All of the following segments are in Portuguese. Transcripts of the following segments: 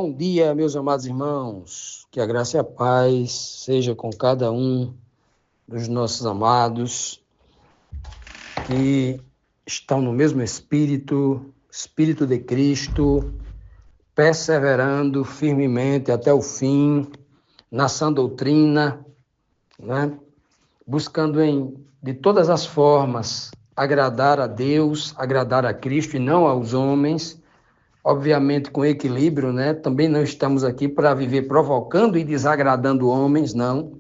Bom dia, meus amados irmãos. Que a graça e a paz seja com cada um dos nossos amados que estão no mesmo Espírito de Cristo, perseverando firmemente até o fim, na sã doutrina, né? Buscando de todas as formas agradar a Deus, agradar a Cristo e não aos homens, obviamente com equilíbrio, né? Também não estamos aqui para viver provocando e desagradando homens, não.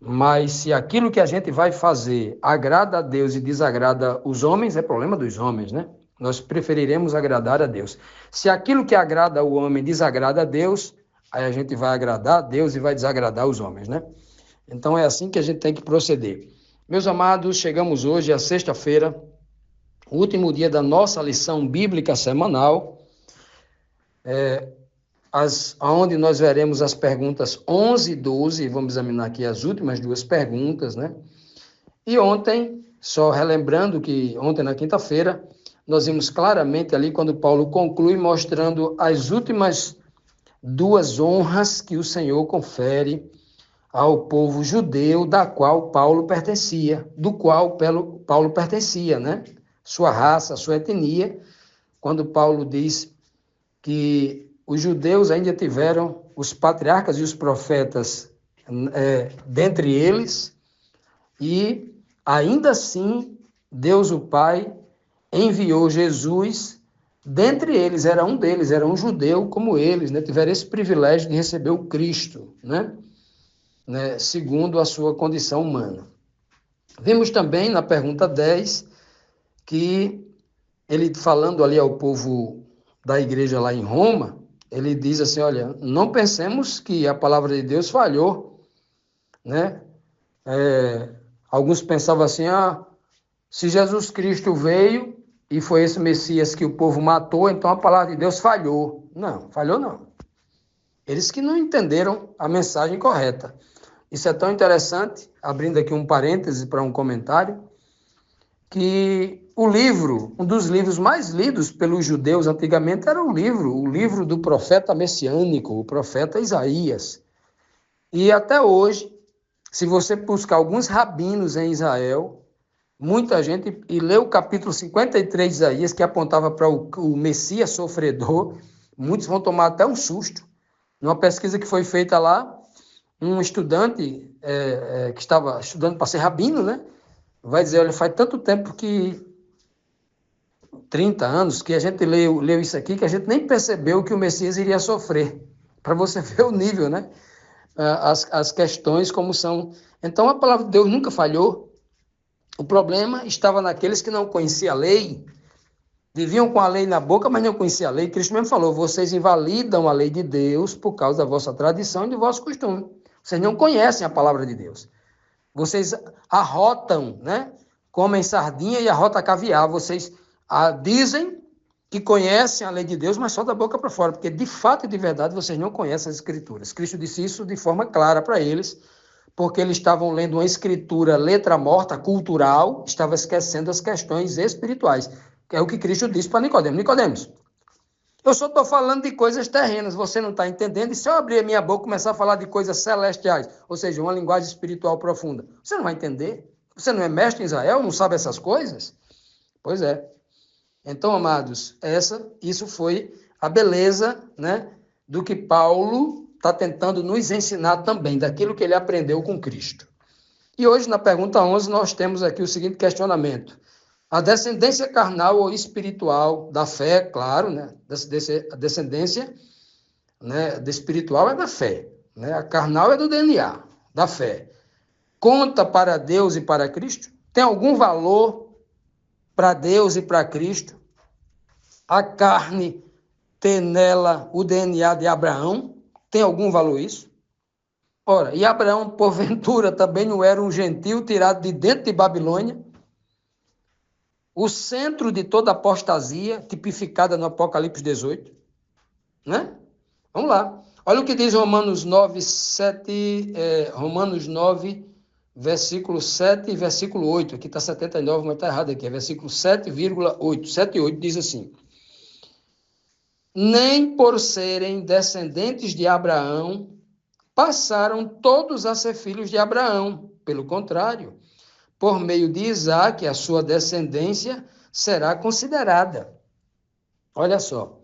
Mas se aquilo que a gente vai fazer agrada a Deus e desagrada os homens, é problema dos homens, né? Nós preferiremos agradar a Deus. Se aquilo que agrada o homem desagrada a Deus, aí a gente vai agradar a Deus e vai desagradar os homens, né? Então é assim que a gente tem que proceder. Meus amados, chegamos hoje à sexta-feira, o último dia da nossa lição bíblica semanal, onde nós veremos as perguntas 11 e 12, vamos examinar aqui as últimas duas perguntas, né? E ontem, só relembrando que ontem na quinta-feira, nós vimos claramente ali quando Paulo conclui mostrando as últimas duas honras que o Senhor confere ao povo judeu da qual Paulo pertencia, né? Sua raça, sua etnia, quando Paulo diz que os judeus ainda tiveram os patriarcas e os profetas dentre eles, e ainda assim Deus o Pai enviou Jesus, dentre eles, era um deles, era um judeu como eles, né? Tiveram esse privilégio de receber o Cristo, né? Segundo a sua condição humana. Vimos também na pergunta 10 que ele, falando ali ao povo da igreja lá em Roma, ele diz assim, olha, não pensemos que a palavra de Deus falhou, né? Alguns pensavam assim, se Jesus Cristo veio e foi esse Messias que o povo matou, então a palavra de Deus falhou. Não, falhou não. Eles que não entenderam a mensagem correta. Isso é tão interessante, abrindo aqui um parêntese para um comentário, que um dos livros mais lidos pelos judeus antigamente era o livro do profeta messiânico, o profeta Isaías. E até hoje, se você buscar alguns rabinos em Israel, muita gente, e lê o capítulo 53 de Isaías, que apontava para o Messias sofredor, muitos vão tomar até um susto. Numa pesquisa que foi feita lá, um estudante que estava estudando para ser rabino, né? Vai dizer, olha, faz tanto tempo 30 anos, que a gente leu isso aqui, que a gente nem percebeu que o Messias iria sofrer. Para você ver o nível, né? As questões como são. Então, a palavra de Deus nunca falhou. O problema estava naqueles que não conheciam a lei, viviam com a lei na boca, mas não conheciam a lei. Cristo mesmo falou, vocês invalidam a lei de Deus por causa da vossa tradição e do vosso costume. Vocês não conhecem a palavra de Deus. Vocês arrotam, né? Comem sardinha e arrotam caviar. Vocês dizem que conhecem a lei de Deus, mas só da boca para fora, porque de fato e de verdade vocês não conhecem as escrituras. Cristo disse isso de forma clara para eles, porque eles estavam lendo uma escritura letra morta, cultural, estavam esquecendo as questões espirituais. Que é o que Cristo disse para Nicodemos. Nicodemos, eu só estou falando de coisas terrenas, você não está entendendo, e se eu abrir a minha boca e começar a falar de coisas celestiais, ou seja, uma linguagem espiritual profunda, você não vai entender? Você não é mestre em Israel, não sabe essas coisas? Pois é. Então, amados, isso foi a beleza, né, do que Paulo está tentando nos ensinar também, daquilo que ele aprendeu com Cristo. E hoje, na pergunta 11, nós temos aqui o seguinte questionamento. A descendência carnal ou espiritual da fé, claro, né? A descendência, né, espiritual é da fé, né? A carnal é do DNA, da fé. Conta para Deus e para Cristo? Tem algum valor para Deus e para Cristo? A carne tem nela o DNA de Abraão? Tem algum valor isso? Ora, e Abraão, porventura, também não era um gentil tirado de dentro de Babilônia? O centro de toda apostasia, tipificada no Apocalipse 18, né? Vamos lá. Olha o que diz Romanos 9, 7, Romanos 9, versículo 7 e versículo 8. Aqui está 79, mas está errado aqui. É versículo 7,8. 7 e 8 diz assim. nem por serem descendentes de Abraão, passaram todos a ser filhos de Abraão. Pelo contrário, por meio de Isaque, a sua descendência será considerada. Olha só,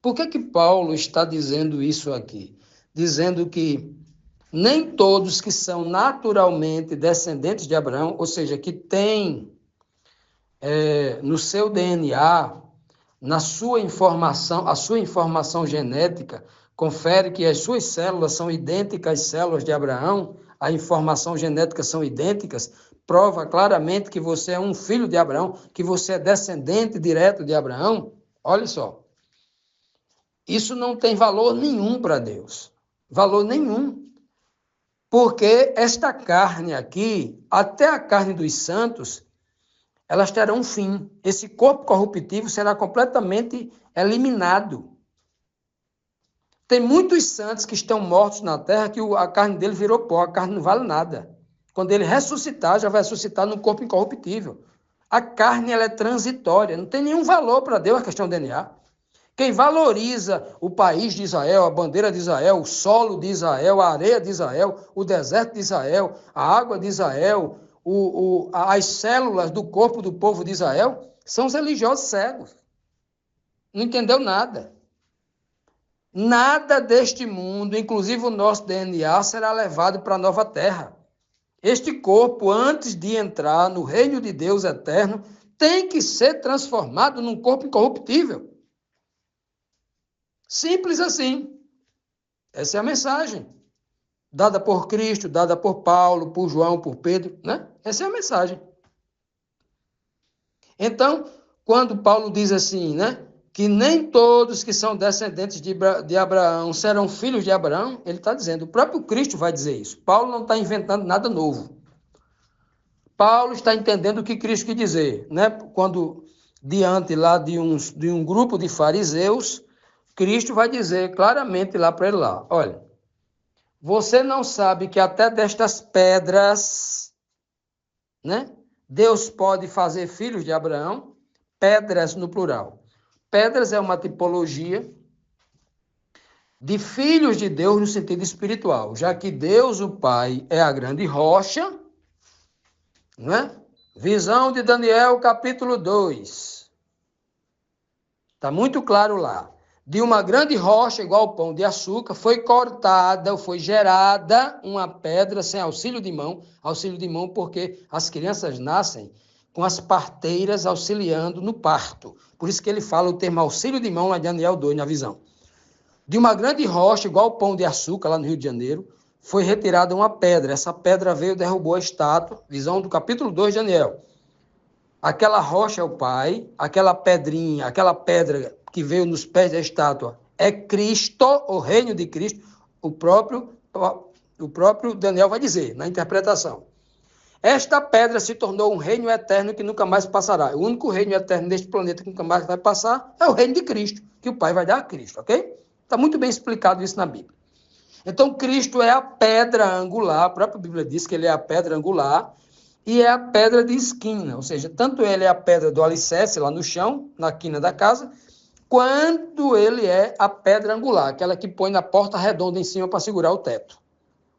por que Paulo está dizendo isso aqui? Dizendo que nem todos que são naturalmente descendentes de Abraão, ou seja, que têm no seu DNA, na sua informação, a sua informação genética, confere que as suas células são idênticas às células de Abraão, a informação genética são idênticas, prova claramente que você é um filho de Abraão, que você é descendente direto de Abraão. Olha só, isso não tem valor nenhum para Deus, valor nenhum. Porque esta carne aqui, até a carne dos santos, elas terão um fim. Esse corpo corruptível será completamente eliminado. Tem muitos santos que estão mortos na terra que a carne dele virou pó, a carne não vale nada. Quando ele ressuscitar, já vai ressuscitar num corpo incorruptível. A carne ela é transitória, não tem nenhum valor para Deus a questão do DNA. Quem valoriza o país de Israel, a bandeira de Israel, o solo de Israel, a areia de Israel, o deserto de Israel, a água de Israel, as células do corpo do povo de Israel, são os religiosos cegos. Não entendeu nada. Nada deste mundo, inclusive o nosso DNA, será levado para a nova terra. Este corpo, antes de entrar no reino de Deus eterno, tem que ser transformado num corpo incorruptível. Simples assim. Essa é a mensagem. Dada por Cristo, dada por Paulo, por João, por Pedro, né? Essa é a mensagem. Então, quando Paulo diz assim, né? Que nem todos que são descendentes de Abraão serão filhos de Abraão, ele está dizendo, o próprio Cristo vai dizer isso. Paulo não está inventando nada novo. Paulo está entendendo o que Cristo quis dizer, né? Quando, diante lá de um grupo de fariseus, Cristo vai dizer claramente lá para ele lá, olha, você não sabe que até destas pedras, né, Deus pode fazer filhos de Abraão? Pedras no plural. Pedras é uma tipologia de filhos de Deus no sentido espiritual, já que Deus, o Pai, é a grande rocha, né? Visão de Daniel, capítulo 2. Está muito claro lá. De uma grande rocha, igual ao pão de açúcar, foi cortada, foi gerada uma pedra sem auxílio de mão porque as crianças nascem com as parteiras auxiliando no parto. Por isso que ele fala o termo auxílio de mão lá em Daniel 2, na visão. De uma grande rocha, igual ao pão de açúcar, lá no Rio de Janeiro, foi retirada uma pedra. Essa pedra veio e derrubou a estátua, visão do capítulo 2 de Daniel. Aquela rocha é o Pai, aquela pedrinha, aquela pedra que veio nos pés da estátua é Cristo, o reino de Cristo. O próprio Daniel vai dizer, na interpretação. Esta pedra se tornou um reino eterno que nunca mais passará. O único reino eterno deste planeta que nunca mais vai passar é o reino de Cristo, que o Pai vai dar a Cristo, ok? Está muito bem explicado isso na Bíblia. Então, Cristo é a pedra angular, a própria Bíblia diz que ele é a pedra angular, e é a pedra de esquina, ou seja, tanto ele é a pedra do alicerce lá no chão, na quina da casa, quanto ele é a pedra angular, aquela que põe na porta redonda em cima para segurar o teto,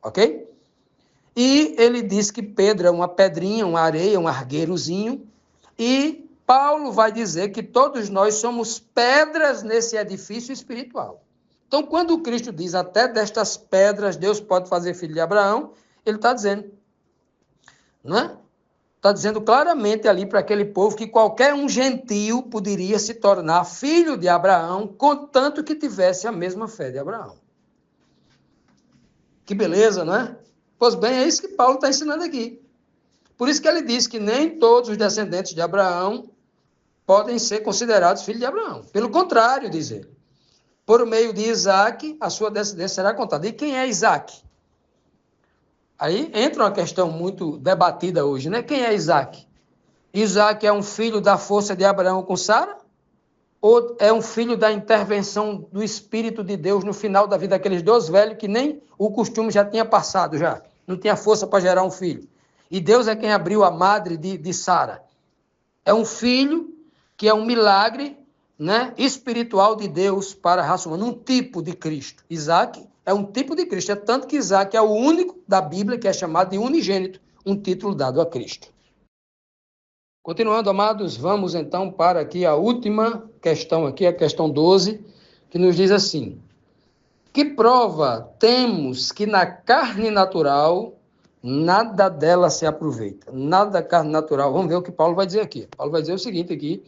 ok? E ele diz que Pedro é uma pedrinha, uma areia, um argueirozinho, e Paulo vai dizer que todos nós somos pedras nesse edifício espiritual. Então, quando Cristo diz até destas pedras Deus pode fazer filho de Abraão, ele está dizendo, não é? Está dizendo claramente ali para aquele povo que qualquer um gentio poderia se tornar filho de Abraão, contanto que tivesse a mesma fé de Abraão. Que beleza, não é? Pois bem, é isso que Paulo está ensinando aqui. Por isso que ele diz que nem todos os descendentes de Abraão podem ser considerados filhos de Abraão. Pelo contrário, diz ele. Por meio de Isaque, a sua descendência será contada. E quem é Isaque? Aí entra uma questão muito debatida hoje, né? Quem é Isaque? Isaque é um filho da força de Abraão com Sara? Ou é um filho da intervenção do Espírito de Deus no final da vida daqueles dois velhos que nem o costume já tinha passado, já não tinha força para gerar um filho? E Deus é quem abriu a madre de Sara. É um filho que é um milagre né, espiritual de Deus para a raça humana, um tipo de Cristo. Isaac é um tipo de Cristo, é tanto que Isaac é o único da Bíblia que é chamado de unigênito, um título dado a Cristo. Continuando, amados, vamos então para aqui a última questão aqui, a questão 12, que nos diz assim: que prova temos que na carne natural nada dela se aproveita? Nada da carne natural. Vamos ver o que Paulo vai dizer aqui. Paulo vai dizer o seguinte aqui,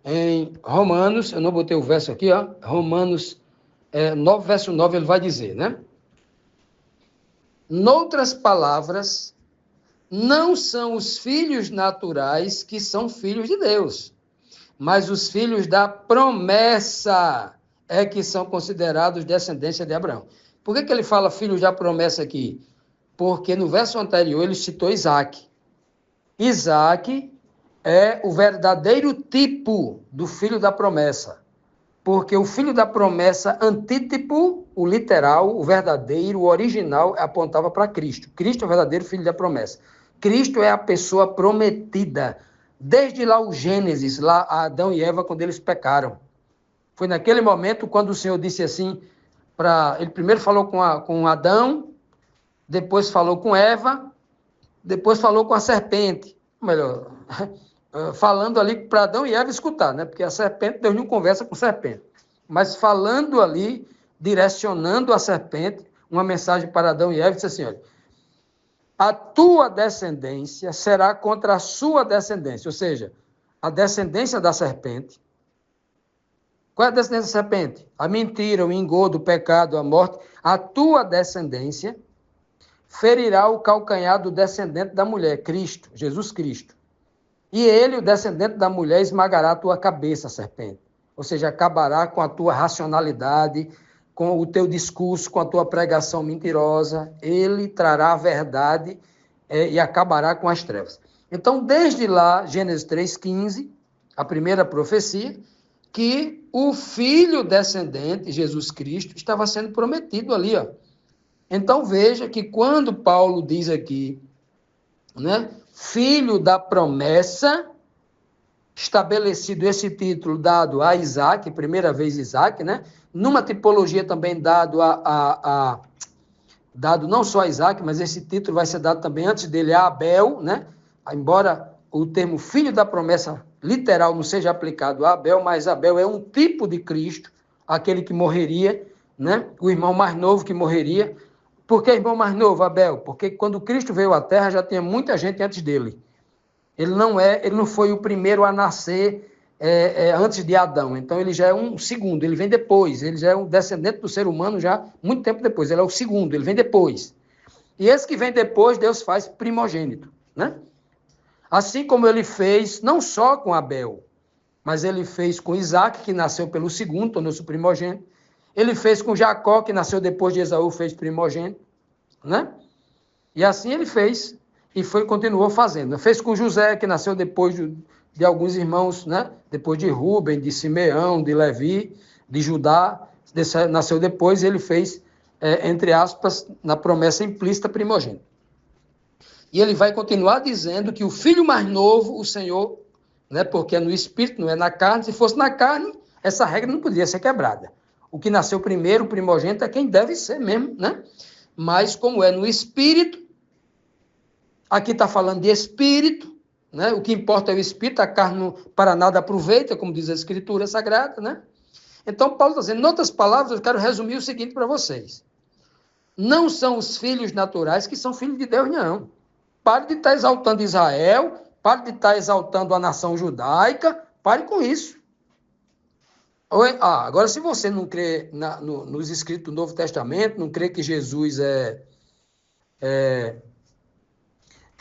em Romanos, eu não botei o verso aqui, ó, Romanos 9, verso 9, ele vai dizer, né? Noutras palavras, não são os filhos naturais que são filhos de Deus, mas os filhos da promessa é que são considerados descendência de Abraão. Por que ele fala filhos da promessa aqui? Porque no verso anterior ele citou Isaac. Isaac é o verdadeiro tipo do filho da promessa. Porque o filho da promessa, antítipo, o literal, o verdadeiro, o original, apontava para Cristo. Cristo é o verdadeiro filho da promessa. Cristo é a pessoa prometida. Desde lá o Gênesis, lá Adão e Eva, quando eles pecaram. Foi naquele momento quando o Senhor disse assim, ele primeiro falou com Adão, depois falou com Eva, depois falou com a serpente. Melhor, falando ali para Adão e Eva escutar, né? Porque a serpente, Deus não conversa com serpente. Mas falando ali, direcionando a serpente, uma mensagem para Adão e Eva, disse assim, olha, a tua descendência será contra a sua descendência, ou seja, a descendência da serpente. Qual é a descendência da serpente? A mentira, o engodo, o pecado, a morte. A tua descendência ferirá o calcanhar do descendente da mulher, Cristo, Jesus Cristo. E ele, o descendente da mulher, esmagará a tua cabeça, serpente. Ou seja, acabará com a tua racionalidade, com o teu discurso, com a tua pregação mentirosa. Ele trará a verdade e acabará com as trevas. Então, desde lá, Gênesis 3,15, a primeira profecia, que o filho descendente, Jesus Cristo, estava sendo prometido ali, ó. Então, veja que quando Paulo diz aqui, né, filho da promessa, estabelecido esse título dado a Isaac, primeira vez Isaac, né? Numa tipologia também dado dado não só a Isaac, mas esse título vai ser dado também antes dele a Abel, né? Embora o termo filho da promessa literal não seja aplicado a Abel, mas Abel é um tipo de Cristo, aquele que morreria, né? O irmão mais novo que morreria. Por que irmão mais novo, Abel? Porque quando Cristo veio à Terra já tinha muita gente antes dele. Ele não foi o primeiro a nascer antes de Adão, então ele já é um segundo, ele vem depois, ele já é um descendente do ser humano já muito tempo depois, ele é o segundo, ele vem depois. E esse que vem depois, Deus faz primogênito, né? Assim como ele fez, não só com Abel, mas ele fez com Isaac, que nasceu pelo segundo, tornou-se primogênito. Ele fez com Jacó, que nasceu depois de Esaú, fez primogênito, né? E assim ele fez, e continuou fazendo. Fez com José, que nasceu depois de alguns irmãos, né? Depois de Rubem, de Simeão, de Levi, de Judá, nasceu depois, e ele fez, entre aspas, na promessa implícita, primogênito. E ele vai continuar dizendo que o filho mais novo, o Senhor, né, porque é no espírito, não é na carne, se fosse na carne, essa regra não poderia ser quebrada. O que nasceu primeiro, o primogênito, é quem deve ser mesmo, né? Mas como é no espírito, aqui está falando de espírito, né? O que importa é o espírito, a carne não, para nada aproveita, como diz a Escritura Sagrada, né? Então, Paulo está dizendo, em outras palavras, eu quero resumir o seguinte para vocês. Não são os filhos naturais que são filhos de Deus, não. Pare de estar exaltando Israel, pare de estar exaltando a nação judaica, pare com isso. Agora, se você não crê nos escritos do Novo Testamento, não crê que Jesus é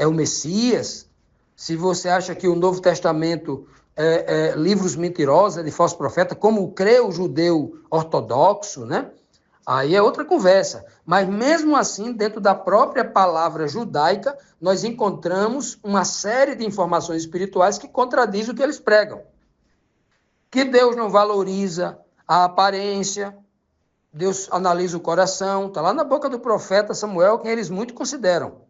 o Messias, se você acha que o Novo Testamento é livros mentirosos, é de falso profeta, como crê o judeu ortodoxo, né? Aí é outra conversa. Mas mesmo assim, dentro da própria palavra judaica, nós encontramos uma série de informações espirituais que contradizem o que eles pregam. Que Deus não valoriza a aparência, Deus analisa o coração, está lá na boca do profeta Samuel, quem eles muito consideram.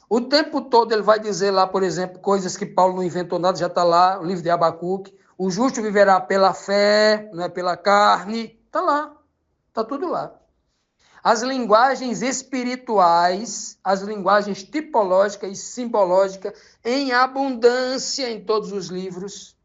O tempo todo ele vai dizer lá, por exemplo, coisas que Paulo não inventou nada, já está lá, o livro de Abacuque, O justo viverá pela fé, não é pela carne. Está lá, está tudo lá. As linguagens espirituais, as linguagens tipológicas e simbológicas em abundância em todos os livros.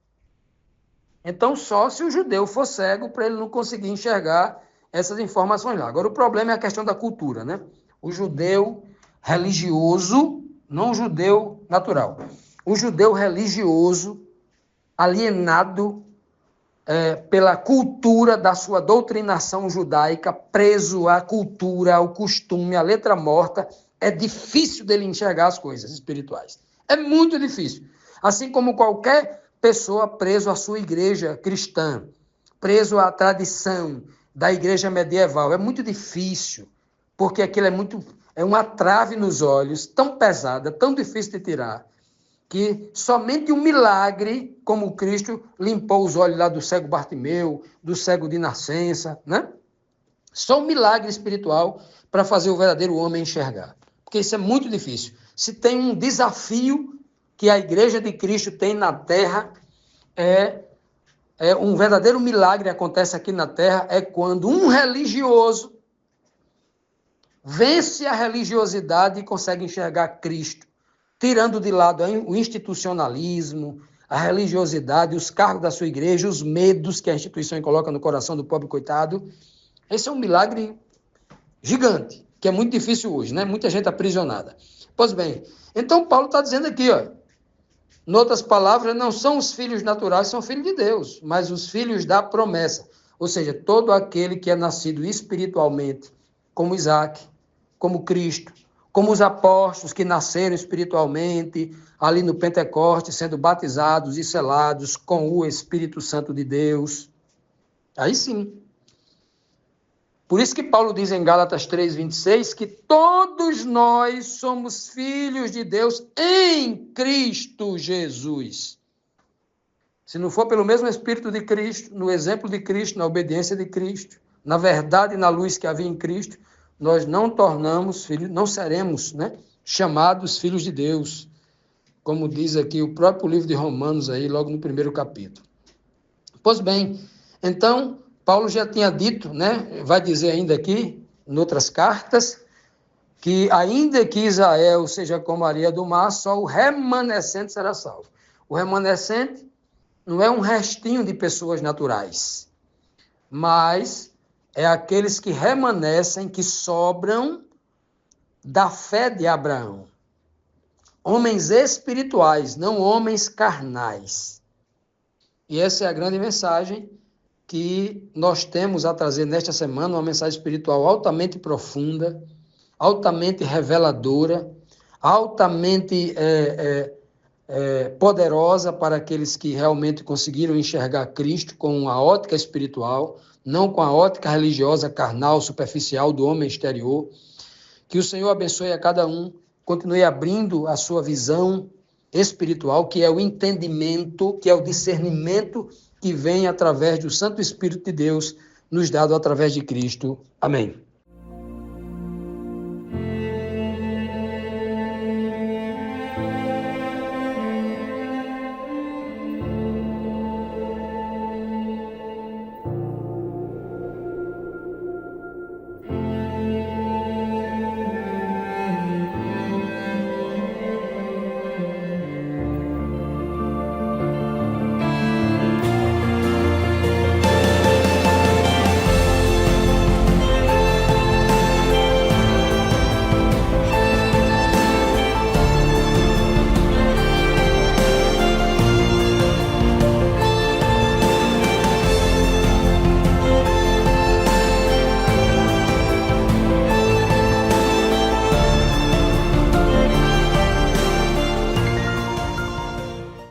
Então, só se o judeu for cego para ele não conseguir enxergar essas informações lá. Agora, o problema é a questão da cultura, né? O judeu religioso, não o judeu natural. O judeu religioso, alienado pela cultura da sua doutrinação judaica, preso à cultura, ao costume, à letra morta, é difícil dele enxergar as coisas espirituais. É muito difícil. Assim como qualquer pessoa preso à sua igreja cristã, preso à tradição da igreja medieval. É muito difícil, porque aquilo é uma trave nos olhos, tão pesada, tão difícil de tirar, que somente um milagre, como Cristo limpou os olhos lá do cego Bartimeu, do cego de nascença, né? Só um milagre espiritual para fazer o verdadeiro homem enxergar. Porque isso é muito difícil. Se tem um desafio que a igreja de Cristo tem na terra, um verdadeiro milagre acontece aqui na terra, é quando um religioso vence a religiosidade e consegue enxergar Cristo, tirando de lado o institucionalismo, a religiosidade, os cargos da sua igreja, os medos que a instituição coloca no coração do pobre coitado. Esse é um milagre gigante, que é muito difícil hoje, né? Muita gente aprisionada. Pois bem, então Paulo está dizendo aqui, em outras palavras, não são os filhos naturais, são filhos de Deus, mas os filhos da promessa. Ou seja, todo aquele que é nascido espiritualmente, como Isaac, como Cristo, como os apóstolos que nasceram espiritualmente, ali no Pentecostes, sendo batizados e selados com o Espírito Santo de Deus. Aí sim. Por isso que Paulo diz em Gálatas 3:26 que todos nós somos filhos de Deus em Cristo Jesus. Se não for pelo mesmo Espírito de Cristo, no exemplo de Cristo, na obediência de Cristo, na verdade e na luz que havia em Cristo, nós não tornamos filhos, não seremos, chamados filhos de Deus, como diz aqui o próprio livro de Romanos, aí, logo no primeiro capítulo. Pois bem, então, Paulo já tinha dito, vai dizer ainda aqui, em outras cartas, que ainda que Israel seja como a areia do mar, só o remanescente será salvo. O remanescente não é um restinho de pessoas naturais, mas é aqueles que remanescem, que sobram da fé de Abraão. Homens espirituais, não homens carnais. E essa é a grande mensagem que nós temos a trazer nesta semana, uma mensagem espiritual altamente profunda, altamente reveladora, altamente poderosa para aqueles que realmente conseguiram enxergar Cristo com a ótica espiritual, não com a ótica religiosa, carnal, superficial do homem exterior. Que o Senhor abençoe a cada um, continue abrindo a sua visão espiritual, que é o entendimento, que é o discernimento que vem através do Santo Espírito de Deus, nos dado através de Cristo. Amém.